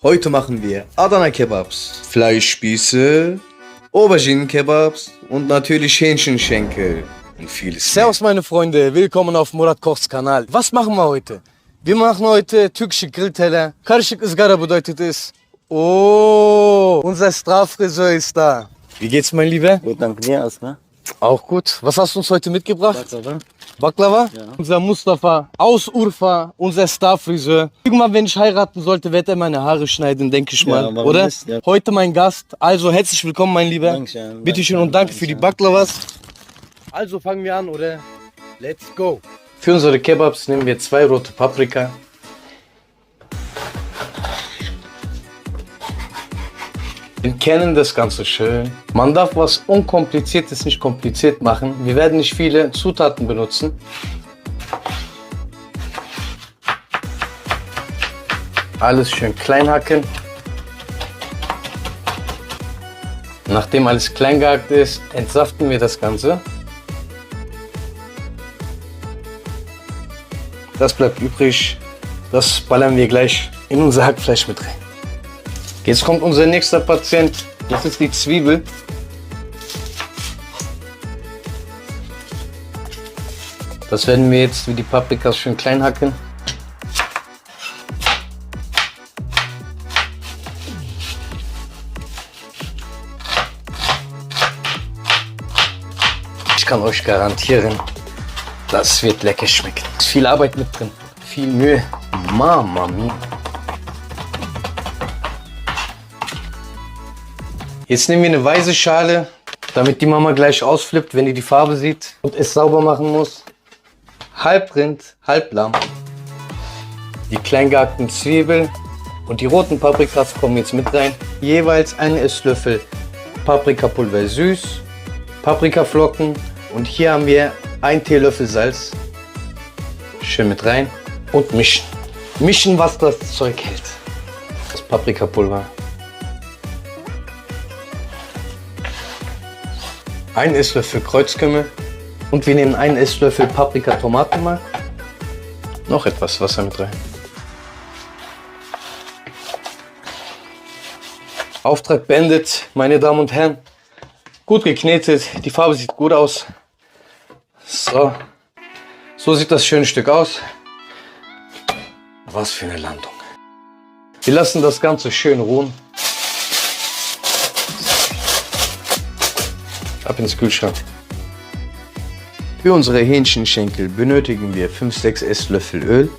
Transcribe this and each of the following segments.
Heute machen wir Adana-Kebabs, Fleischspieße, Auberginen-Kebabs und natürlich Hähnchenschenkel und vieles mehr. Servus meine Freunde, willkommen auf Murat Kochs Kanal. Was machen wir heute? Wir machen heute türkische Grillteller. Karışık ızgara bedeutet es. Oh, unser Strafriseur ist da. Wie geht's, mein Lieber? Gut, danke dir erstmal. Auch gut. Was hast du uns heute mitgebracht? Baklava. Baklava? Ja. Unser Mustafa aus Urfa, unser Starfriseur. Irgendwann, wenn ich heiraten sollte, wird er meine Haare schneiden, denke ich mal, warum oder? nicht? Ja. Heute mein Gast. Also herzlich willkommen, mein Lieber. Dankeschön. Bitte schön und danke für die Baklavas. Also fangen wir an, oder? Let's go. Für unsere Kebabs nehmen wir 2 rote Paprika. Wir kennen das Ganze schön. Man darf was Unkompliziertes nicht kompliziert machen. Wir werden nicht viele Zutaten benutzen. Alles schön klein hacken. Nachdem alles klein gehackt ist, entsaften wir das Ganze. Das bleibt übrig. Das ballern wir gleich in unser Hackfleisch mit rein. Jetzt kommt unser nächster Patient. Das ist die Zwiebel. Das werden wir jetzt wie die Paprikas schön klein hacken. Ich kann euch garantieren, das wird lecker schmecken. Es ist viel Arbeit mit drin, viel Mühe. Mama mia. Jetzt nehmen wir eine weiße Schale, damit die Mama gleich ausflippt, wenn die Farbe sieht und es sauber machen muss. Halb Rind, halb Lamm. Die klein gehackten Zwiebeln und die roten Paprikas kommen jetzt mit rein. Jeweils einen Esslöffel Paprikapulver süß, Paprikaflocken und hier haben wir einen Teelöffel Salz. Schön mit rein und mischen. Mischen, was das Zeug hält. Das Paprikapulver. Ein Esslöffel Kreuzkümmel und wir nehmen einen Esslöffel Paprika-Tomatenmark. Noch etwas Wasser mit rein. Auftrag beendet, meine Damen und Herren. Gut geknetet, die Farbe sieht gut aus. So sieht das schöne Stück aus. Was für eine Landung. Wir lassen das Ganze schön ruhen. Ab ins Kühlschrank. Für unsere Hähnchenschenkel benötigen wir 5-6 Esslöffel Öl,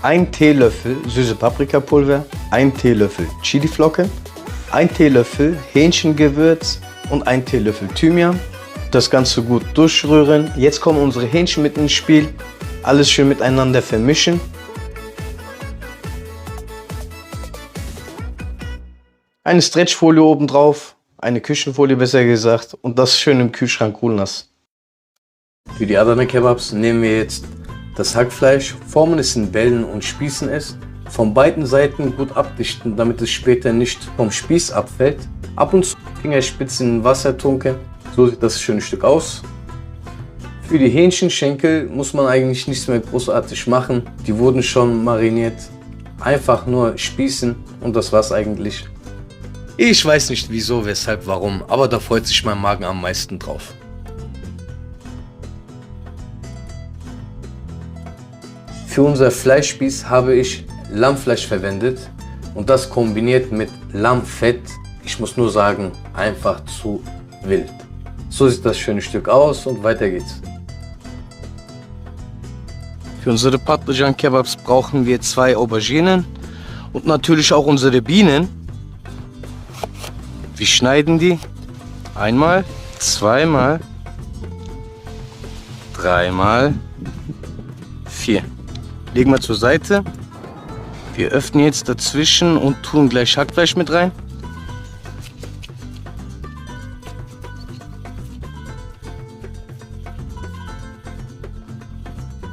1 Teelöffel süße Paprikapulver, 1 Teelöffel Chiliflocken, 1 Teelöffel Hähnchengewürz und 1 Teelöffel Thymian. Das Ganze gut durchrühren. Jetzt kommen unsere Hähnchen mit ins Spiel. Alles schön miteinander vermischen. Eine Stretchfolie oben drauf. Eine Küchenfolie besser gesagt und das schön im Kühlschrank ruhen lassen. Für die Adana Kebabs nehmen wir jetzt das Hackfleisch, formen es in Bällen und spießen es. Von beiden Seiten gut abdichten, damit es später nicht vom Spieß abfällt. Ab und zu Fingerspitzen in Wasser tunken. So sieht das schöne Stück aus. Für die Hähnchenschenkel muss man eigentlich nichts mehr großartig machen. Die wurden schon mariniert. Einfach nur spießen und das war's eigentlich. Ich weiß nicht wieso, weshalb, warum, aber da freut sich mein Magen am meisten drauf. Für unser Fleischspieß habe ich Lammfleisch verwendet und das kombiniert mit Lammfett. Ich muss nur sagen, einfach zu wild. So sieht das schöne Stück aus und weiter geht's. Für unsere Patlıcan Kebabs brauchen wir 2 Auberginen und natürlich auch unsere Bienen. Wir schneiden die einmal, zweimal, dreimal, 4. Legen wir zur Seite. Wir öffnen jetzt dazwischen und tun gleich Hackfleisch mit rein.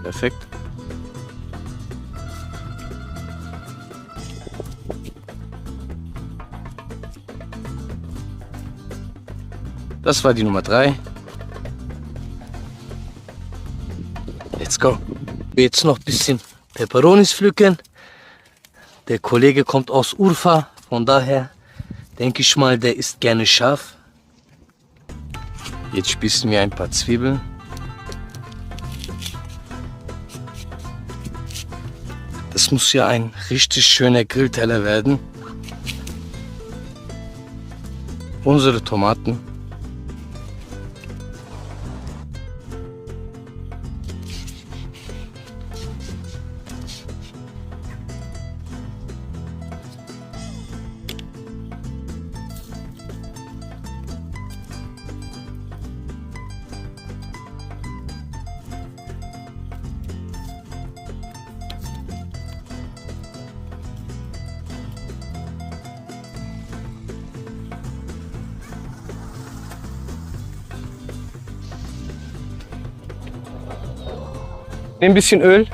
Perfekt. Das war die Nummer 3. Let's go. Jetzt noch ein bisschen Peperonis pflücken. Der Kollege kommt aus Urfa, von daher denke ich mal, der isst gerne scharf. Jetzt spießen wir ein paar Zwiebeln. Das muss ja ein richtig schöner Grillteller werden. Unsere Tomaten. Ein bisschen Öl.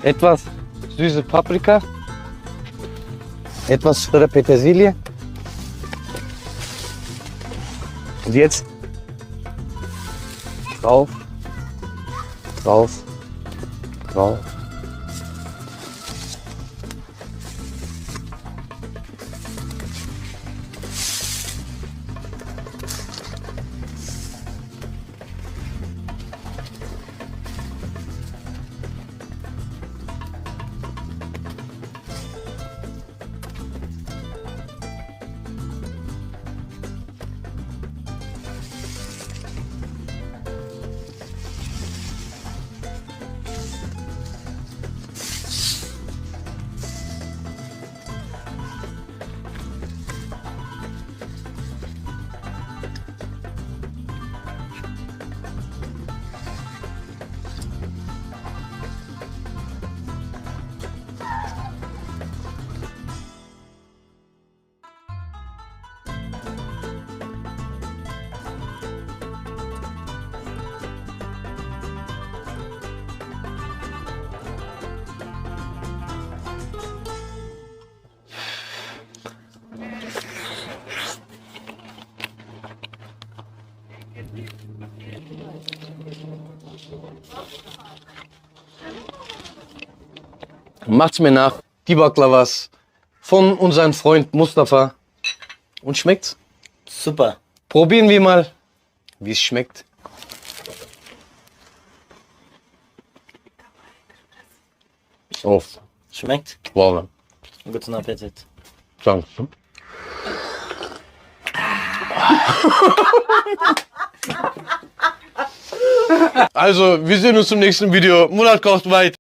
Etwas süße Paprika. Etwas frische Petersilie. Und jetzt drauf, drauf, drauf. Macht's mir nach, die Baklawas von unserem Freund Mustafa. Und schmeckt's? Super. Probieren wir mal, wie es schmeckt. Oh, Schmeckt? wow. Guten Appetit. Danke. Also, wir sehen uns im nächsten Video. Murat kocht weit.